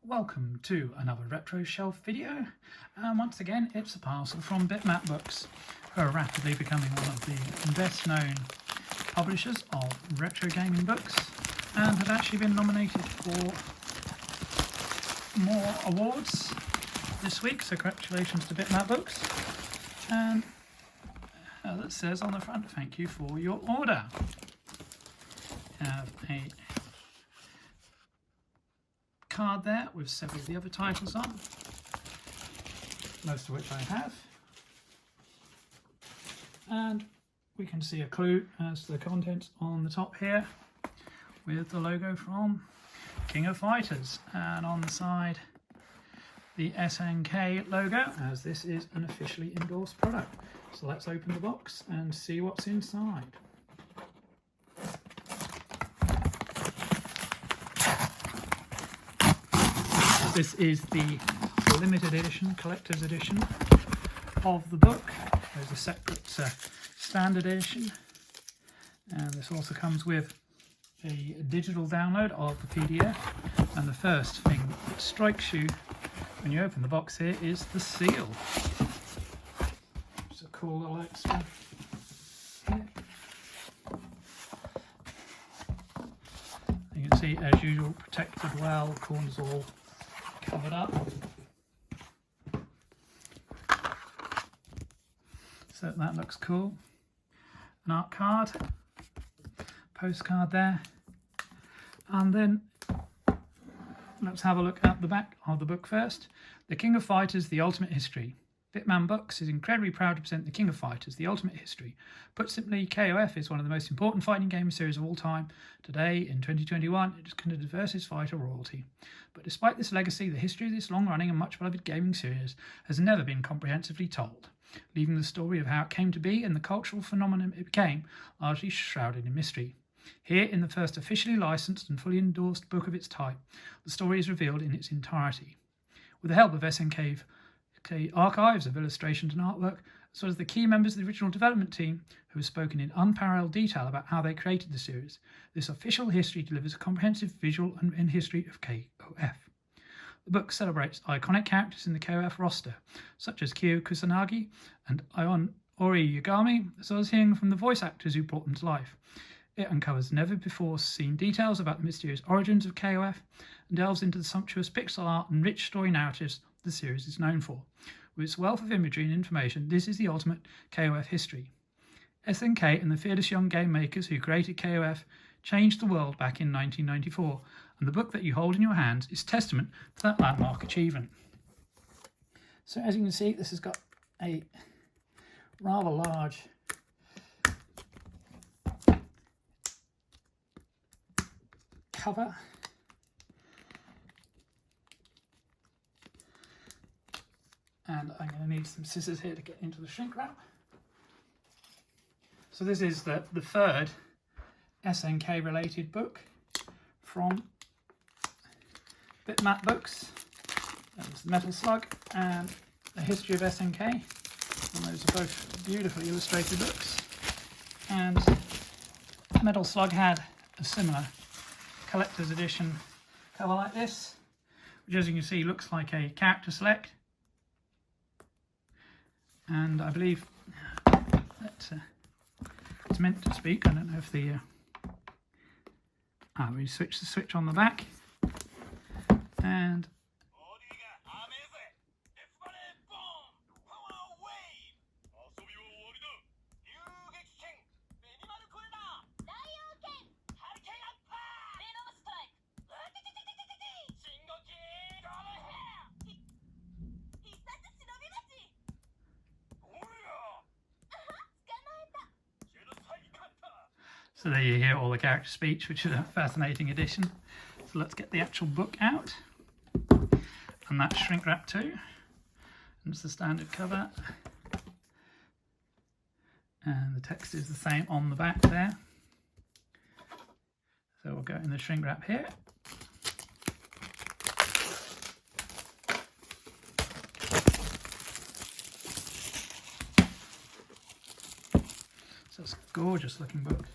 Welcome to another retro shelf video, and once again it's a parcel from Bitmap Books, who are rapidly becoming one of the best known publishers of retro gaming books and have actually been nominated for more awards this week, so congratulations to Bitmap Books. And as it says on the front, thank you for your order. We have a card there with several of the other titles on, most of which I have, and we can see a clue as to the contents on the top here with the logo from King of Fighters, and on the side the SNK logo, as this is an officially endorsed product. So let's open the box and see what's inside. This is the limited edition, collector's edition of the book. There's a separate standard edition, and this also comes with a digital download of the PDF. And the first thing that strikes you when you open the box here is the seal. It's a cool little extra here. You can see, as usual, protected well, corners all covered up. So that looks cool. An art card, postcard there, and then let's have a look at the back of the book first. The King of Fighters, The Ultimate History. Bitmap Books is incredibly proud to present The King of Fighters, The Ultimate History. Put simply, KOF is one of the most important fighting game series of all time. Today, in 2021, it is considered the versus fighter royalty. But despite this legacy, the history of this long-running and much-beloved gaming series has never been comprehensively told, leaving the story of how it came to be and the cultural phenomenon it became largely shrouded in mystery. Here, in the first officially licensed and fully endorsed book of its type, the story is revealed in its entirety. With the help of SNK archives of illustrations and artwork, as well as the key members of the original development team who have spoken in unparalleled detail about how they created the series, this official history delivers a comprehensive visual and history of KOF. The book celebrates iconic characters in the KOF roster, such as Kyo Kusanagi and Ori Yagami, as well as hearing from the voice actors who brought them to life. It uncovers never-before-seen details about the mysterious origins of KOF and delves into the sumptuous pixel art and rich story narratives the series is known for. With its wealth of imagery and information, this is the ultimate KOF history. SNK and the fearless young game makers who created KOF changed the world back in 1994, and the book that you hold in your hands is testament to that landmark achievement. So as you can see, this has got a rather large cover, and I'm going to need some scissors here to get into the shrink wrap. So this is the third SNK related book from Bitmap Books. There's the Metal Slug and the History of SNK, and those are both beautifully illustrated books. And Metal Slug had a similar collector's edition cover like this, which, as you can see, looks like a character select. And I believe that it's meant to speak. I don't know if the we switch the switch on the back, and so there you hear all the character speech, which is a fascinating addition. So let's get the actual book out, and that's shrink wrap too. And it's the standard cover, and the text is the same on the back there. So we'll go in the shrink wrap here. So it's a gorgeous looking book.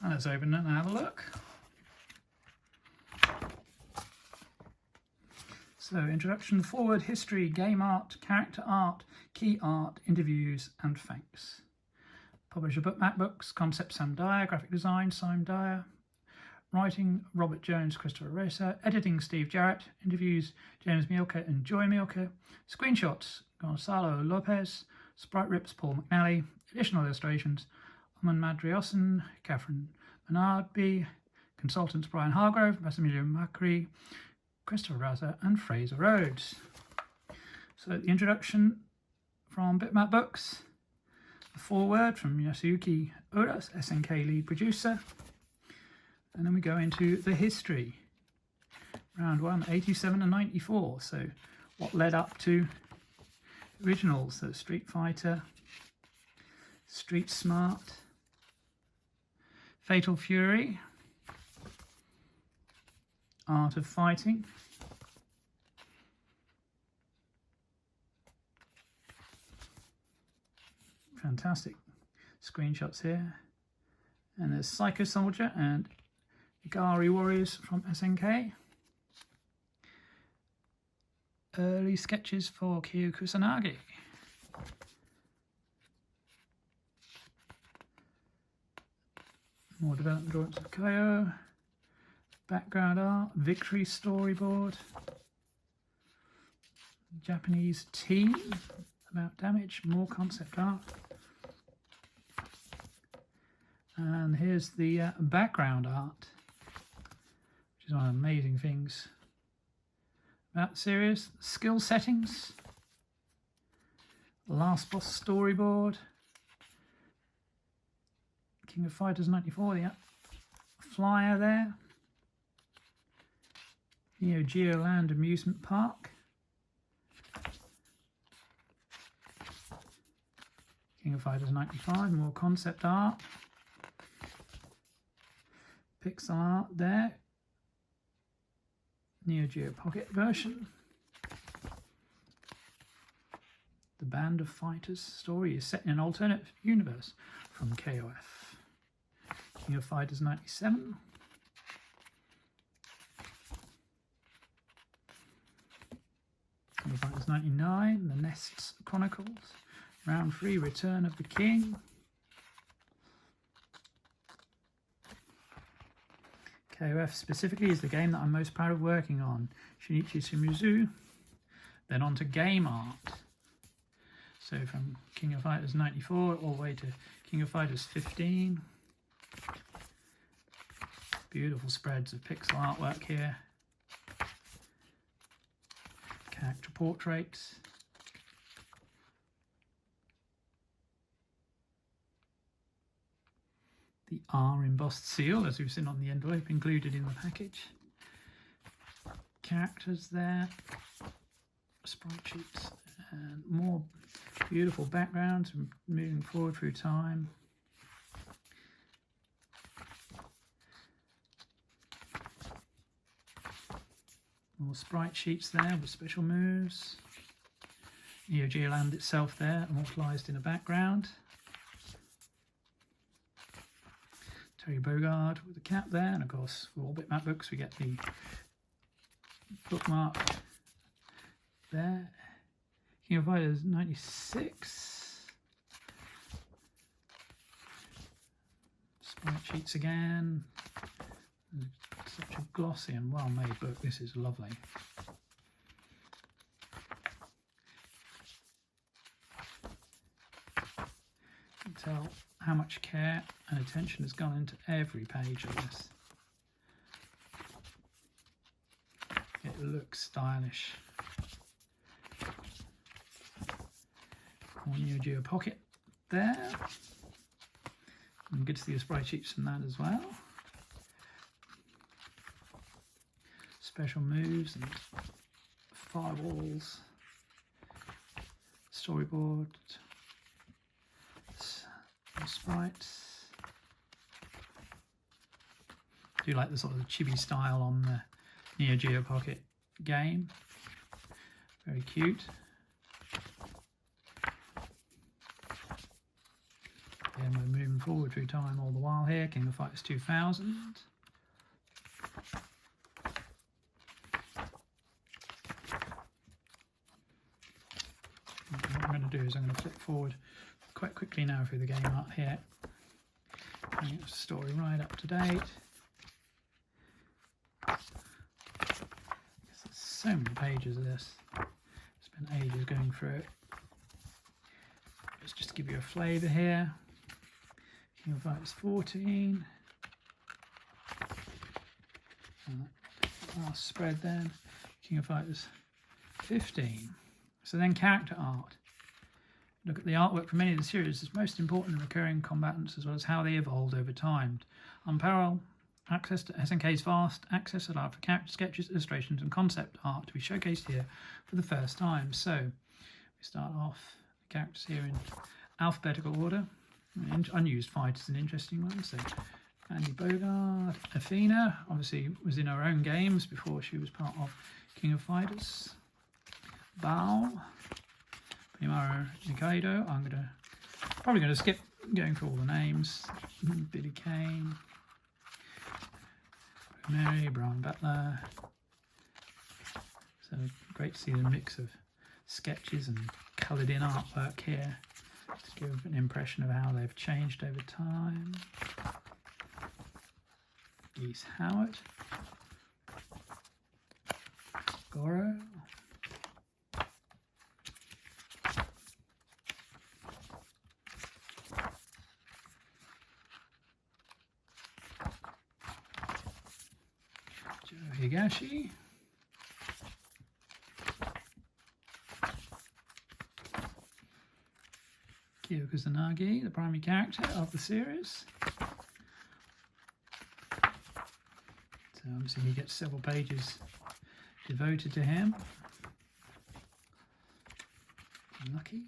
And let's open it and have a look. So, introduction, forward, history, game art, character art, key art, interviews, and thanks. Publisher Bitmap Books, concept Sam Dyer, graphic design Simon Dyer, writing Robert Jones, Christopher Racer, editing Steve Jarrett, interviews James Mielke and Joy Mielke, screenshots Gonzalo Lopez, sprite rips Paul McNally, additional illustrations Aman Madriosan, Catherine Menardby, consultants Brian Hargrove, Massimiliano Macri, Christopher Raza and Fraser Rhodes. So the introduction from Bitmap Books, the foreword from Yasuyuki Oda, SNK lead producer, and then we go into the history. Round 1, 87 and 94, so what led up to originals, so Street Fighter, Street Smart, Fatal Fury, Art of Fighting, fantastic screenshots here, and there's Psycho Soldier and Gari Warriors from SNK, early sketches for Kyo Kusanagi, more development drawings of Kaio, background art, victory storyboard, Japanese team about damage, more concept art, and here's the background art, which is one of the amazing things about the series. Skill settings, last boss storyboard, King of Fighters 94, the flyer there, Neo Geo Land Amusement Park, King of Fighters 95, more concept art, pixel art there, Neo Geo Pocket version, the Band of Fighters story is set in an alternate universe from KOF, King of Fighters 97, King of Fighters 99, The Nests Chronicles, Round 3, Return of the King, KOF specifically is the game that I'm most proud of working on, Shinichi Shimizu. Then on to game art. So from King of Fighters 94 all the way to King of Fighters 15. Beautiful spreads of pixel artwork here. Character portraits. The R embossed seal, as we've seen on the envelope, included in the package. Characters there, sprite sheets, and more beautiful backgrounds moving forward through time. More sprite sheets there with special moves. Neo Geo Land itself there, immortalised in the background. Terry Bogard with the cap there, and of course for all Bitmap Books we get the bookmark there. King of Fighters 96. Sprite sheets again. Such a glossy and well made book, this is lovely. You can tell how much care and attention has gone into every page of this. It looks stylish. More Neo Geo Pocket there. And good to see the sprite sheets from that as well. Special moves and fireballs. Storyboard. some sprites. I do like the sort of chibi style on the Neo Geo Pocket game. Very cute. And we're moving forward through time all the while here. King of Fighters 2000. What I'm going to do is I'm going to flip forward quite quickly now through the game art here. Bring the story right up to date. There's so many pages of this. Spent ages going through it. Let's just give you a flavour here. King of Fighters 14. Last spread then. King of Fighters 15. So then character art. Look at the artwork for many of the series. It's most important in recurring combatants as well as how they evolved over time. Unparalleled access to SNK's vast access allowed for character sketches, illustrations and concept art to be showcased here for the first time. So we start off the characters here in alphabetical order. Unused fighters, an interesting one. So Andy Bogard, Athena, obviously was in her own games before she was part of King of Fighters. Bao, Primaru Nikaido. I'm probably gonna skip going through all the names. Billy Kane, Mary, Brian Butler. So great to see the mix of sketches and coloured in artwork here to give an impression of how they've changed over time. Geese Howard, Goro, Joe Higashi, Kyo Kusanagi, the primary character of the series. So obviously he gets several pages devoted to him. Lucky.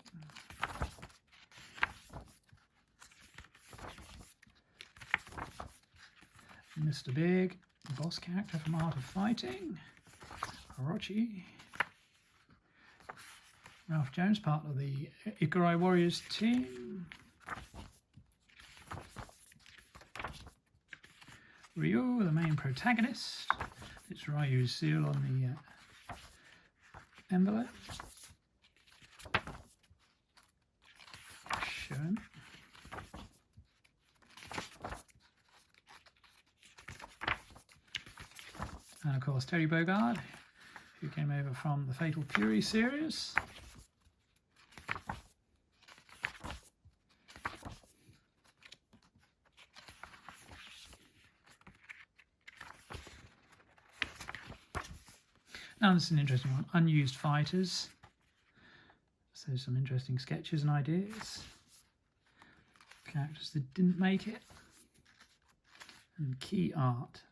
Mr. Big, the boss character from Art of Fighting. Orochi. Ralph Jones, part of the Ikurai Warriors team. Ryu, the main protagonist. It's Ryu's seal on the envelope. Shun. And of course Terry Bogard, who came over from the Fatal Fury series. Now this is an interesting one, unused fighters. So some interesting sketches and ideas. Characters that didn't make it. And key art.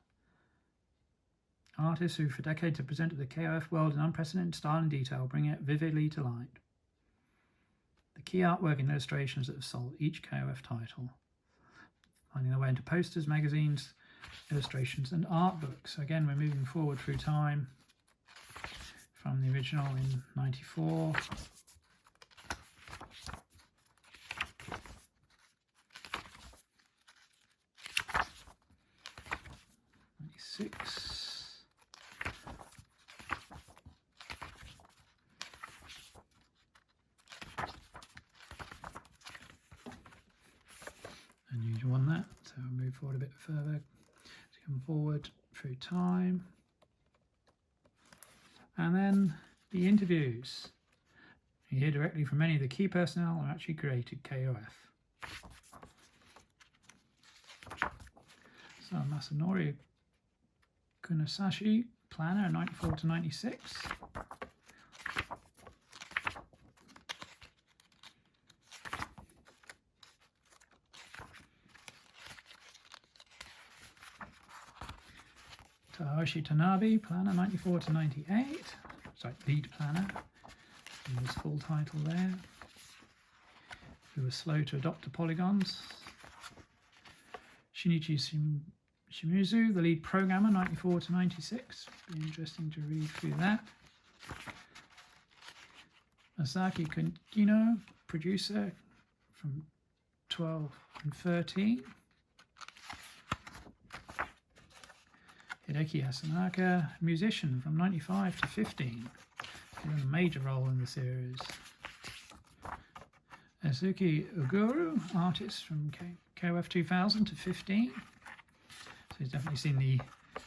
Artists who for decades have presented the KOF world in unprecedented style and detail, bringing it vividly to light. The key artwork and illustrations that have sold each KOF title, finding their way into posters, magazines, illustrations and art books. So again, we're moving forward through time from the original in 94. Unusual on that, so I'll move forward a bit further to come forward through time. And then the interviews. You hear directly from many of the key personnel who actually created KOF. So Masanori Kunasashi, planner, 94 to 96. Tahoshi Tanabe, planner, 94 to 98. Sorry, lead planner. And his full title there. who were slow to adopt the polygons. Shinichi Shimizu, the lead programmer, 94 to 96. Be interesting to read through that. Masaki Kino, producer from 12 and 13. Hideki Hasanaka, musician from 95 to 15. Played a major role in the series. Azuki Uguru, artist from KOF 2000 to 15. So he's definitely seen the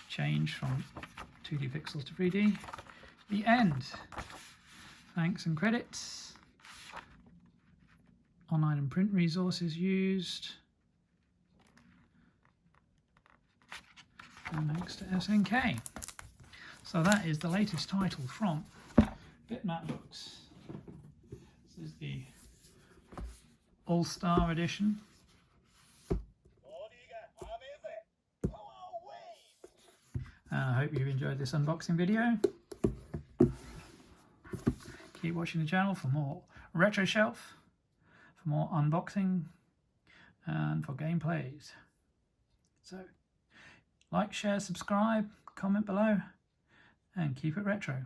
change from 2D pixels to 3D. The end. Thanks and credits. Online and print resources used. And thanks to SNK. So that is the latest title from Bitmap Books. This is the All-Star Edition. And I hope you enjoyed this unboxing video. Keep watching the channel for more Retro Shelf, for more unboxing, and for gameplays. So, like, share, subscribe, comment below, and keep it retro.